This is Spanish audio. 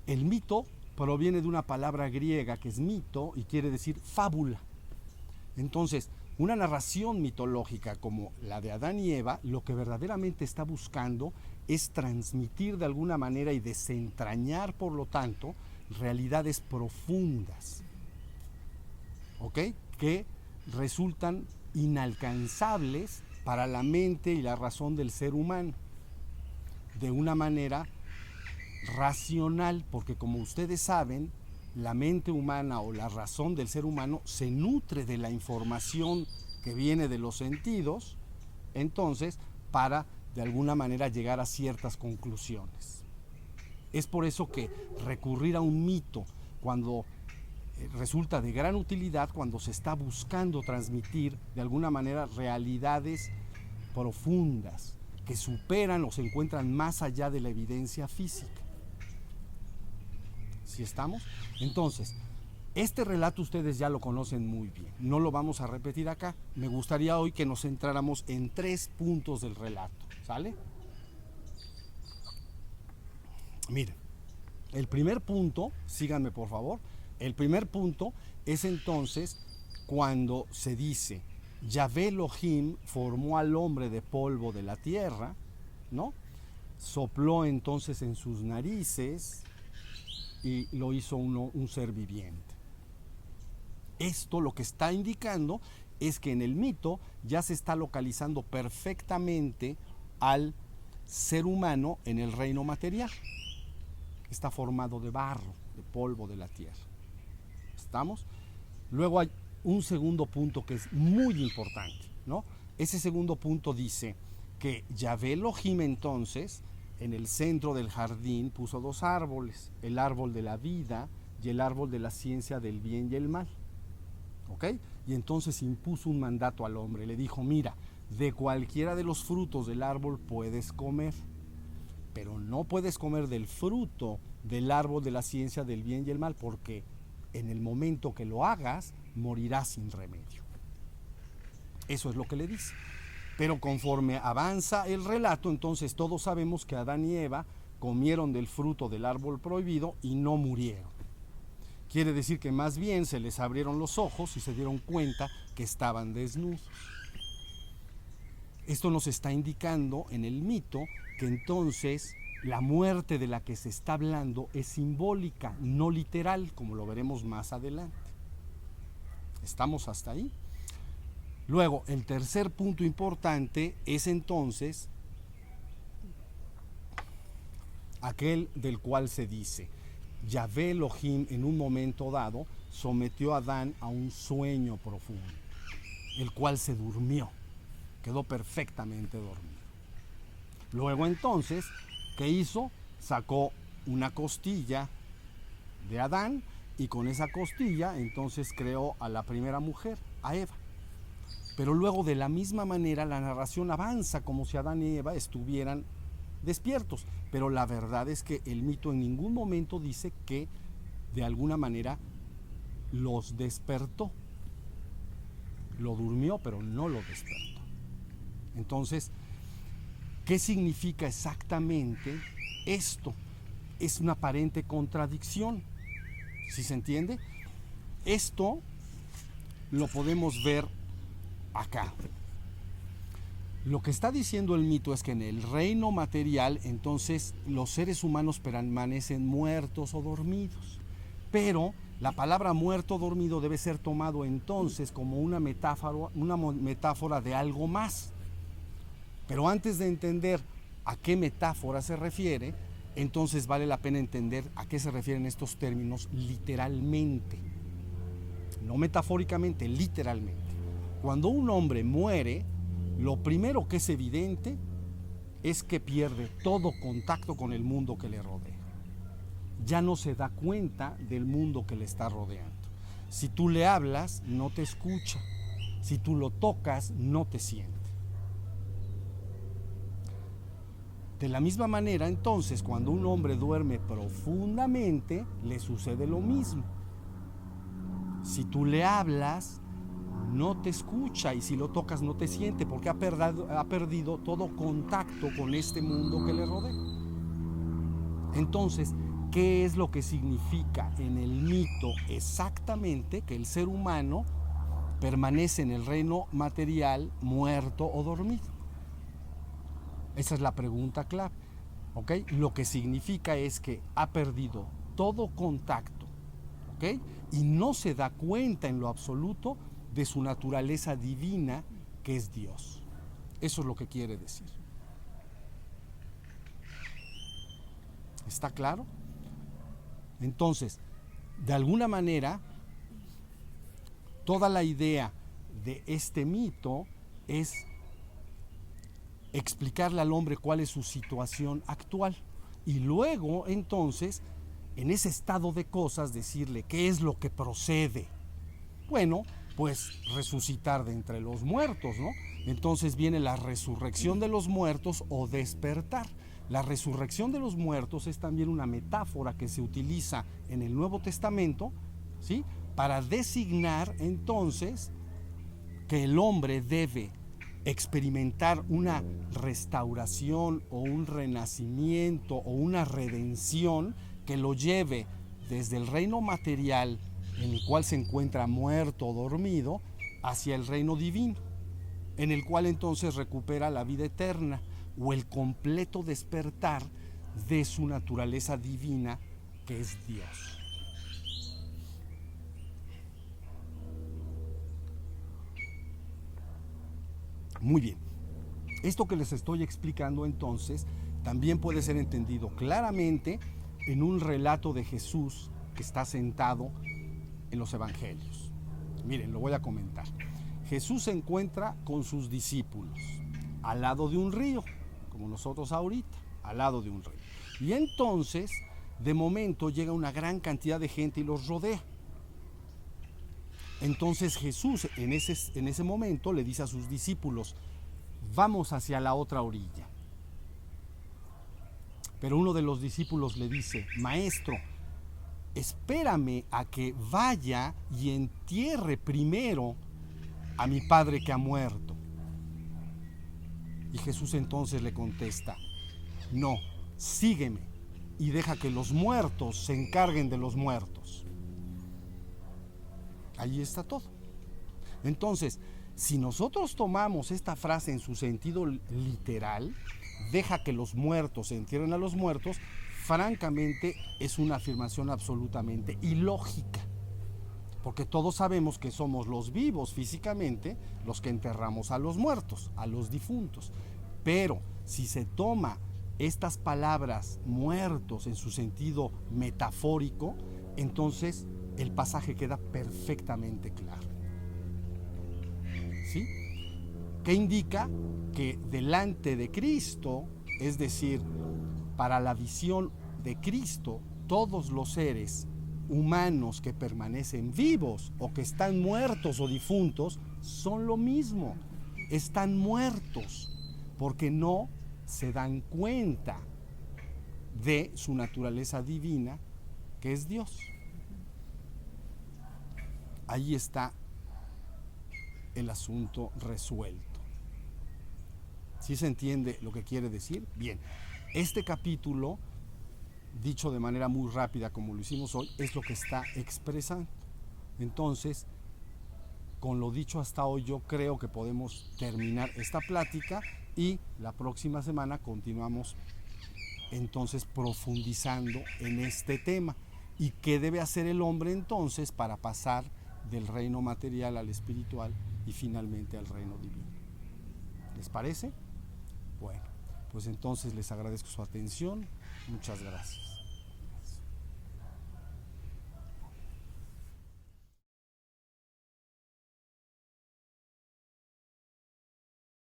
El mito proviene de una palabra griega que es mito y quiere decir fábula. Entonces, una narración mitológica como la de Adán y Eva, lo que verdaderamente está buscando es transmitir de alguna manera y desentrañar, por lo tanto, realidades profundas, ¿ok? Que resultan inalcanzables para la mente y la razón del ser humano, de una manera racional, porque como ustedes saben, la mente humana o la razón del ser humano se nutre de la información que viene de los sentidos, entonces, para de alguna manera llegar a ciertas conclusiones. Es por eso que recurrir a un mito cuando resulta de gran utilidad, cuando se está buscando transmitir de alguna manera realidades profundas que superan o se encuentran más allá de la evidencia física. ¿Sí estamos? Entonces, este relato ustedes ya lo conocen muy bien, no lo vamos a repetir acá. Me gustaría hoy que nos centráramos en 3 puntos del relato, ¿sale? Miren, el primer punto, síganme por favor, el primer punto es entonces cuando se dice, Yahvé Elohim formó al hombre de polvo de la tierra, ¿no? Sopló entonces en sus narices y lo hizo un ser viviente. Esto lo que está indicando es que en el mito ya se está localizando perfectamente al ser humano en el reino material. Está formado de barro, de polvo de la tierra. ¿Estamos? Luego hay un segundo punto que es muy importante, ¿no? Ese segundo punto dice que Yahvé Elohim entonces en el centro del jardín puso 2 árboles, el árbol de la vida y el árbol de la ciencia del bien y el mal. ¿Ok? Y entonces impuso un mandato al hombre, le dijo, mira, de cualquiera de los frutos del árbol puedes comer, pero no puedes comer del fruto del árbol de la ciencia del bien y el mal, porque en el momento que lo hagas, morirás sin remedio. Eso es lo que le dice. Pero conforme avanza el relato, entonces todos sabemos que Adán y Eva comieron del fruto del árbol prohibido y no murieron. Quiere decir que más bien se les abrieron los ojos y se dieron cuenta que estaban desnudos. Esto nos está indicando en el mito que entonces la muerte de la que se está hablando es simbólica, no literal, como lo veremos más adelante. ¿Estamos hasta ahí? Luego, el tercer punto importante es entonces aquel del cual se dice, Yahvé Elohim en un momento dado sometió a Adán a un sueño profundo, el cual se durmió, quedó perfectamente dormido. Luego entonces, ¿qué hizo? Sacó una costilla de Adán y con esa costilla entonces creó a la primera mujer, a Eva. Pero luego de la misma manera la narración avanza como si Adán y Eva estuvieran despiertos. Pero la verdad es que el mito en ningún momento dice que de alguna manera los despertó. Lo durmió, pero no lo despertó. Entonces, ¿qué significa exactamente esto? Es una aparente contradicción. ¿Sí se entiende? Esto lo podemos ver acá. Lo que está diciendo el mito es que en el reino material entonces los seres humanos permanecen muertos o dormidos, pero la palabra muerto o dormido debe ser tomado entonces como una metáfora de algo más. Pero antes de entender a qué metáfora se refiere, entonces vale la pena entender a qué se refieren estos términos literalmente, no metafóricamente, literalmente. Cuando un hombre muere, lo primero que es evidente es que pierde todo contacto con el mundo que le rodea. Ya no se da cuenta del mundo que le está rodeando. Si tú le hablas, no te escucha. Si tú lo tocas, no te siente. De la misma manera, entonces, cuando un hombre duerme profundamente, le sucede lo mismo. Si tú le hablas, no te escucha, y si lo tocas no te siente, porque ha perdido todo contacto con este mundo que le rodea. Entonces, ¿qué es lo que significa en el mito exactamente que el ser humano permanece en el reino material muerto o dormido? Esa es la pregunta clave. ¿Ok? Lo que significa es que ha perdido todo contacto, ¿ok? Y no se da cuenta en lo absoluto de su naturaleza divina, que es Dios. Eso es lo que quiere decir. ¿Está claro? Entonces, de alguna manera, toda la idea de este mito es explicarle al hombre cuál es su situación actual y luego entonces en ese estado de cosas decirle qué es lo que procede. Bueno, pues resucitar de entre los muertos, ¿no? Entonces viene la resurrección de los muertos o despertar. La resurrección de los muertos es también una metáfora que se utiliza en el Nuevo Testamento, ¿sí? Para designar entonces que el hombre debe experimentar una restauración o un renacimiento o una redención que lo lleve desde el reino material en el cual se encuentra muerto o dormido hacia el reino divino, en el cual entonces recupera la vida eterna o el completo despertar de su naturaleza divina, que es Dios. Muy bien. Esto que les estoy explicando entonces también puede ser entendido claramente en un relato de Jesús que está sentado en los evangelios. Miren, lo voy a comentar. Jesús se encuentra con sus discípulos al lado de un río, como nosotros ahorita, al lado de un río. Y entonces, de momento, llega una gran cantidad de gente y los rodea. Entonces Jesús en ese momento le dice a sus discípulos: vamos hacia la otra orilla. Pero uno de los discípulos le dice: maestro, espérame a que vaya y entierre primero a mi padre que ha muerto. Y Jesús entonces le contesta: no, sígueme y deja que los muertos se encarguen de los muertos. Ahí está todo. Entonces, si nosotros tomamos esta frase en su sentido literal, deja que los muertos se entierren a los muertos, francamente es una afirmación absolutamente ilógica. Porque todos sabemos que somos los vivos físicamente los que enterramos a los muertos, a los difuntos. Pero si se toma estas palabras muertos en su sentido metafórico, entonces el pasaje queda perfectamente claro. ¿Sí? ¿Qué indica? Que delante de Cristo, es decir, para la visión de Cristo, todos los seres humanos que permanecen vivos o que están muertos o difuntos son lo mismo, están muertos porque no se dan cuenta de su naturaleza divina, que es Dios. Ahí está el asunto resuelto. ¿Sí se entiende lo que quiere decir? Bien, este capítulo, dicho de manera muy rápida como lo hicimos hoy, es lo que está expresando. Entonces, con lo dicho hasta hoy, yo creo que podemos terminar esta plática y la próxima semana continuamos entonces profundizando en este tema. ¿Y qué debe hacer el hombre entonces para pasar del reino material al espiritual y finalmente al reino divino? ¿Les parece? Bueno, pues entonces les agradezco su atención. Muchas gracias.